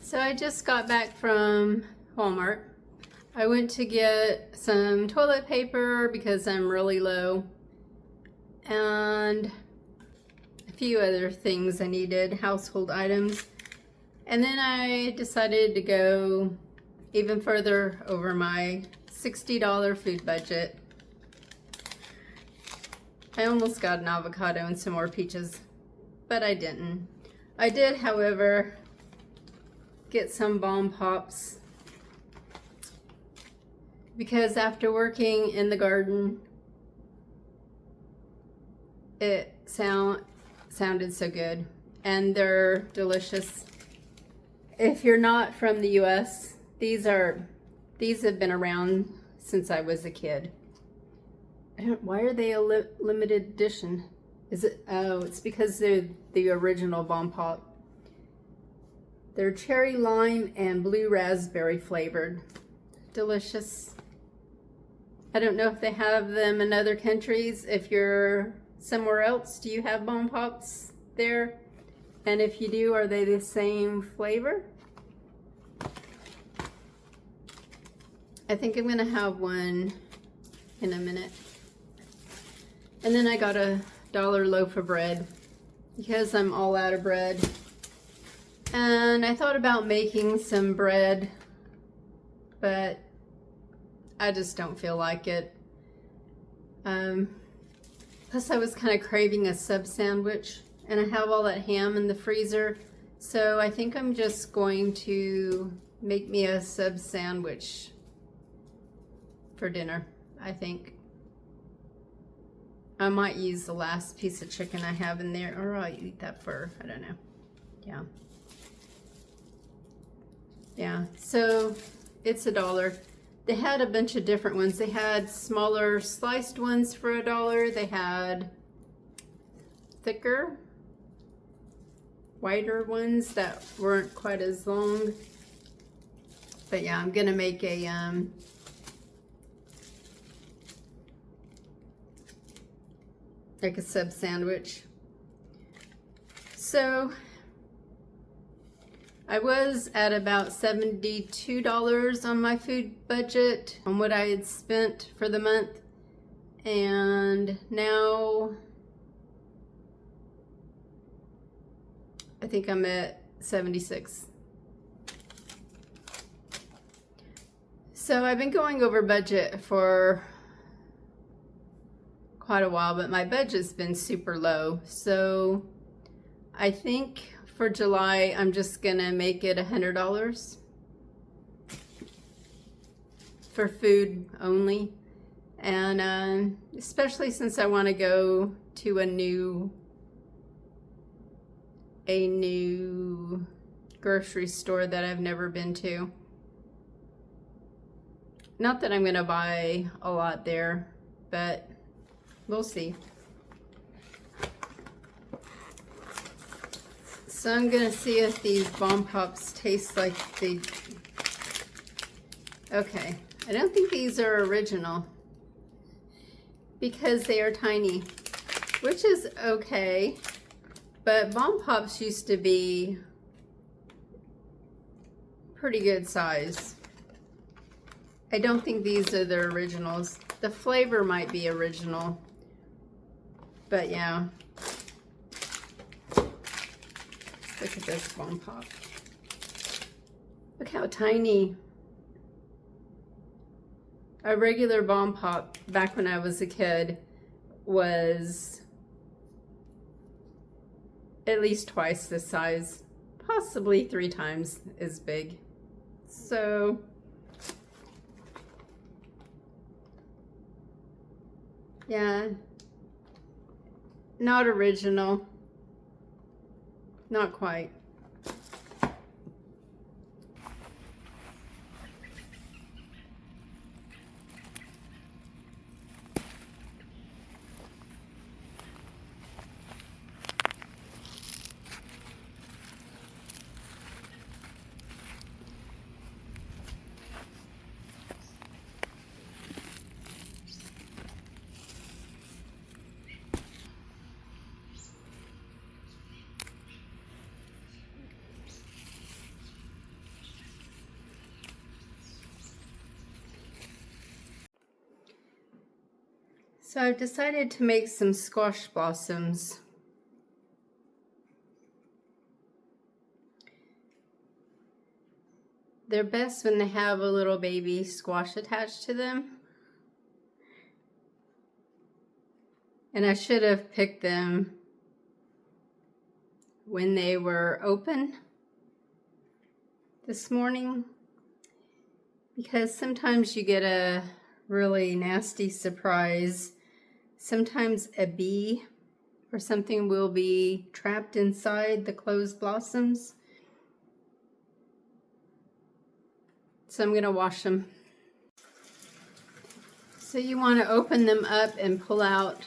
So I just got back from Walmart. I went to get some toilet paper because I'm really low, and a few other things I needed, household items. And then I decided to go even further over my $60 food budget. I almost got an avocado and some more peaches, but I didn't. I did, however, get some Bomb Pops because after working in the garden, it sounded so good, and they're delicious. If you're not from the US, these have been around since I was a kid. Why are they a limited edition? Is it? Oh, it's because they're the original Bomb Pop. They're cherry lime and blue raspberry flavored. Delicious. I don't know if they have them in other countries. If you're somewhere else, do you have Bomb Pops there? And if you do, are they the same flavor? I think I'm gonna have one in a minute. And then I got a $1 loaf of bread because I'm all out of bread. And I thought about making some bread, but I just don't feel like it. Plus I was kind of craving a sub sandwich, and I have all that ham in the freezer. So I think I'm just going to make me a sub sandwich for dinner, I think. I might use the last piece of chicken I have in there, or I'll eat that for, I don't know. Yeah, so it's $1. They had a bunch of different ones. They had smaller sliced ones for $1. They had thicker, whiter ones that weren't quite as long. But yeah, I'm gonna make a like a sub sandwich. So I was at about $72 on my food budget on what I had spent for the month, and now I think I'm at 76. So I've been going over budget for quite a while, but my budget's been super low. So I think for July, I'm just gonna make it $100 for food only. And especially since I wanna go to a new grocery store that I've never been to. Not that I'm gonna buy a lot there, but we'll see. So I'm gonna see if these Bomb Pops taste like they... Okay, I don't think these are original because they are tiny, which is okay, but Bomb Pops used to be pretty good size. I don't think these are the originals. The flavor might be original, but yeah. Look at this Bomb Pop. Look how tiny. A regular Bomb Pop back when I was a kid was at least twice this size, possibly 3 times as big. So yeah, not original. Not quite. So I've decided to make some squash blossoms. They're best when they have a little baby squash attached to them. And I should have picked them when they were open this morning, because sometimes you get a really nasty surprise. Sometimes a bee or something will be trapped inside the closed blossoms. So I'm going to wash them. So you want to open them up and pull out,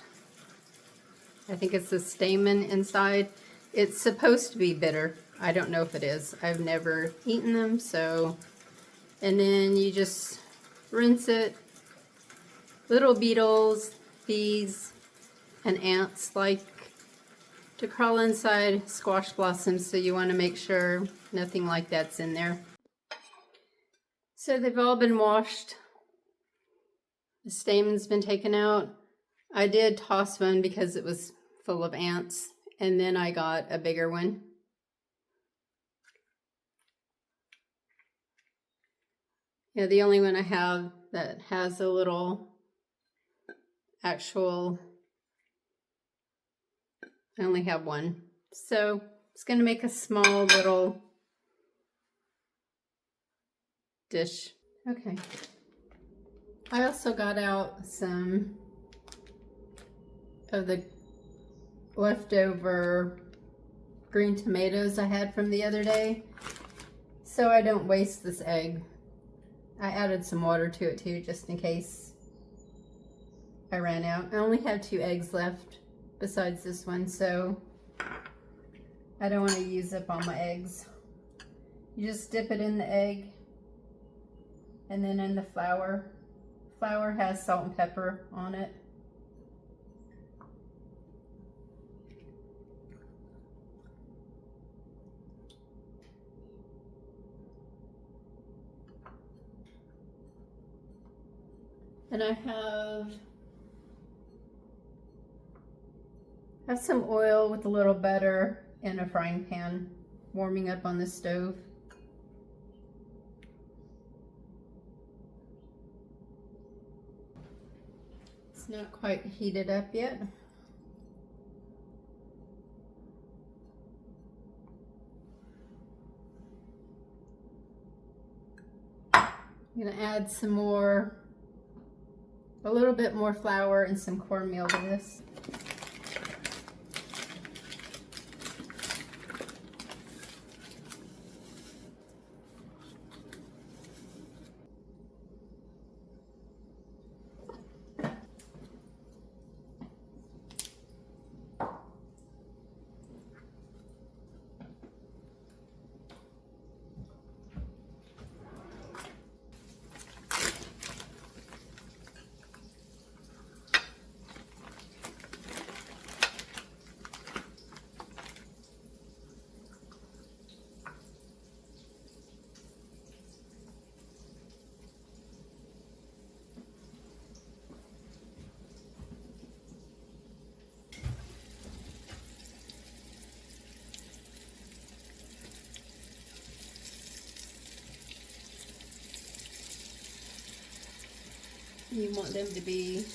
I think it's the stamen inside. It's supposed to be bitter. I don't know if it is. I've never eaten them, so. And then you just rinse it. Little beetles, bees, and ants like to crawl inside squash blossoms, so you want to make sure nothing like that's in there. So they've all been washed. The stamen's been taken out. I did toss one because it was full of ants, and then I got a bigger one. Yeah, the only one I have that has a little actual, I only have one. So it's going to make a small little dish. Okay. I also got out some of the leftover green tomatoes I had from the other day, so I don't waste this egg. I added some water to it too, just in case I ran out. I only have 2 eggs left besides this one, so I don't want to use up all my eggs. You just dip it in the egg and then in the flour. Flour has salt and pepper on it. And I have some oil with a little butter in a frying pan warming up on the stove. It's not quite heated up yet. I'm gonna add some more, a little bit more flour and some cornmeal to this. You want them to be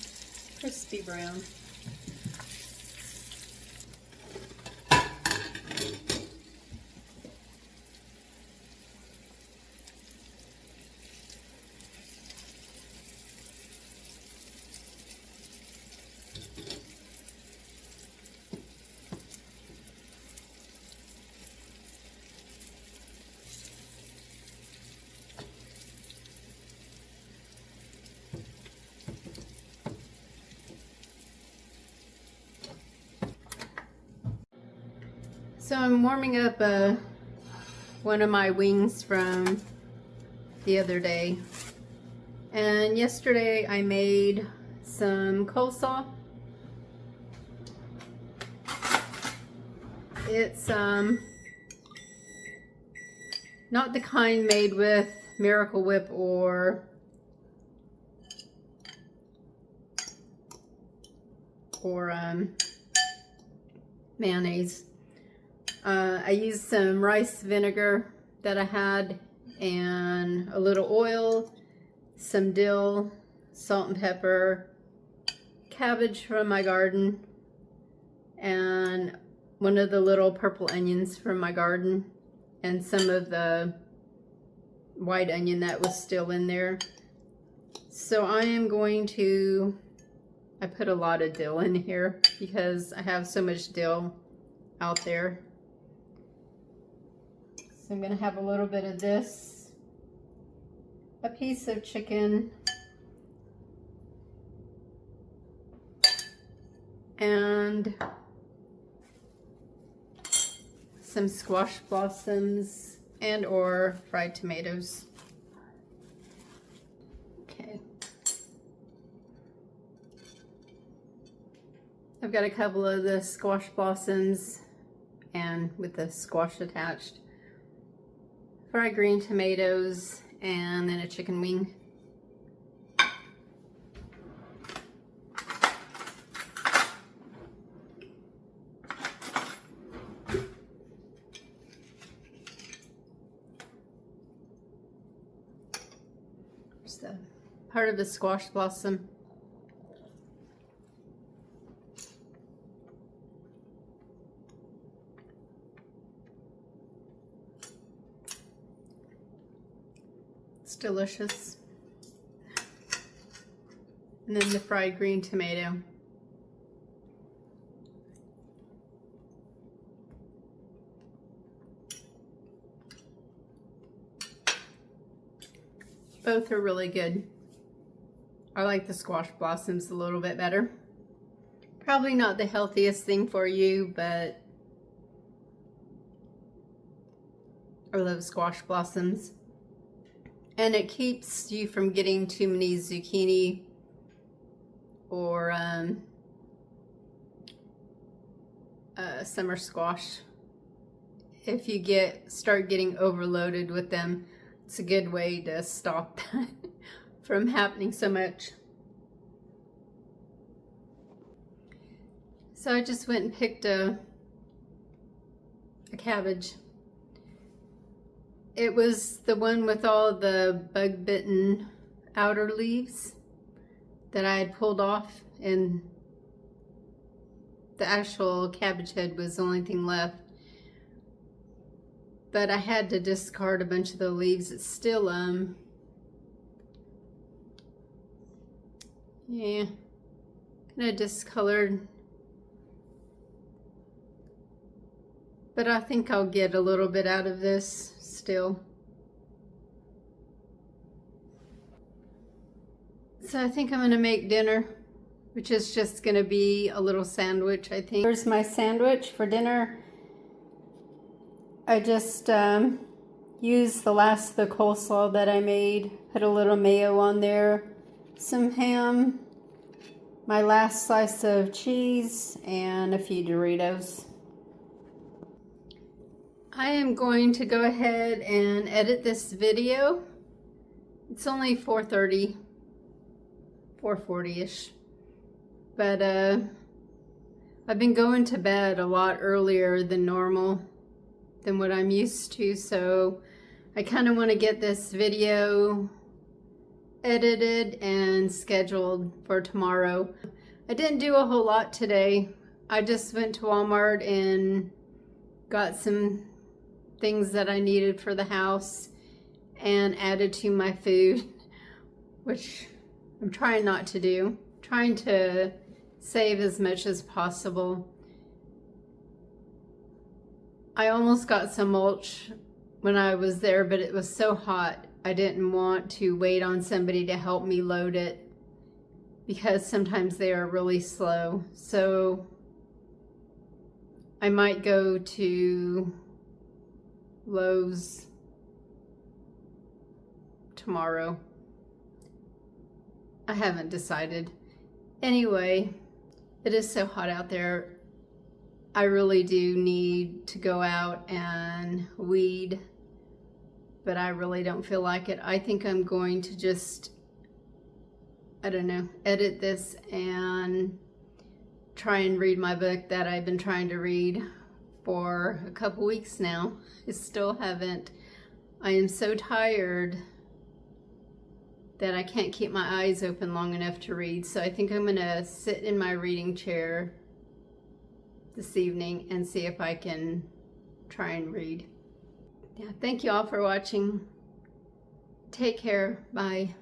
crispy brown. So I'm warming up one of my wings from the other day. And yesterday I made some coleslaw. It's not the kind made with Miracle Whip or for mayonnaise. I used some rice vinegar that I had and a little oil, some dill, salt and pepper, cabbage from my garden, and one of the little purple onions from my garden, and some of the white onion that was still in there. So I am going to, I put a lot of dill in here because I have so much dill out there. So I'm going to have a little bit of this, a piece of chicken, and some squash blossoms and or fried tomatoes. Okay. I've got a couple of the squash blossoms and with the squash attached, fried green tomatoes, and then a chicken wing. There's the part of the squash blossom. It's delicious. And then the fried green tomato. Both are really good. I like the squash blossoms a little bit better. Probably not the healthiest thing for you, but I love squash blossoms. And it keeps you from getting too many zucchini or summer squash. If you start getting overloaded with them, it's a good way to stop that from happening so much. So I just went and picked a cabbage. It was the one with all the bug-bitten outer leaves that I had pulled off, and the actual cabbage head was the only thing left. But I had to discard a bunch of the leaves. It's still, yeah, kind of discolored. But I think I'll get a little bit out of this still. So I think I'm gonna make dinner, which is just gonna be a little sandwich, I think. Here's my sandwich for dinner. I just used the last of the coleslaw that I made, put a little mayo on there, some ham, my last slice of cheese, and a few Doritos. I am going to go ahead and edit this video. It's only 4:30, 4:40-ish. But I've been going to bed a lot earlier than normal, than what I'm used to, so I kind of want to get this video edited and scheduled for tomorrow. I didn't do a whole lot today. I just went to Walmart and got some things that I needed for the house and added to my food, which I'm trying not to do. Trying to save as much as possible. I almost got some mulch when I was there, but it was so hot I didn't want to wait on somebody to help me load it because sometimes they are really slow. So I might go to Lowe's tomorrow. I haven't decided. Anyway, it is so hot out there. I really do need to go out and weed, but I really don't feel like it. I think I'm going to just, I don't know, edit this and try and read my book that I've been trying to read for a couple weeks now. I still haven't. I am so tired that I can't keep my eyes open long enough to read. So I think I'm gonna sit in my reading chair this evening and see if I can try and read. Yeah, thank you all for watching. Take care. Bye.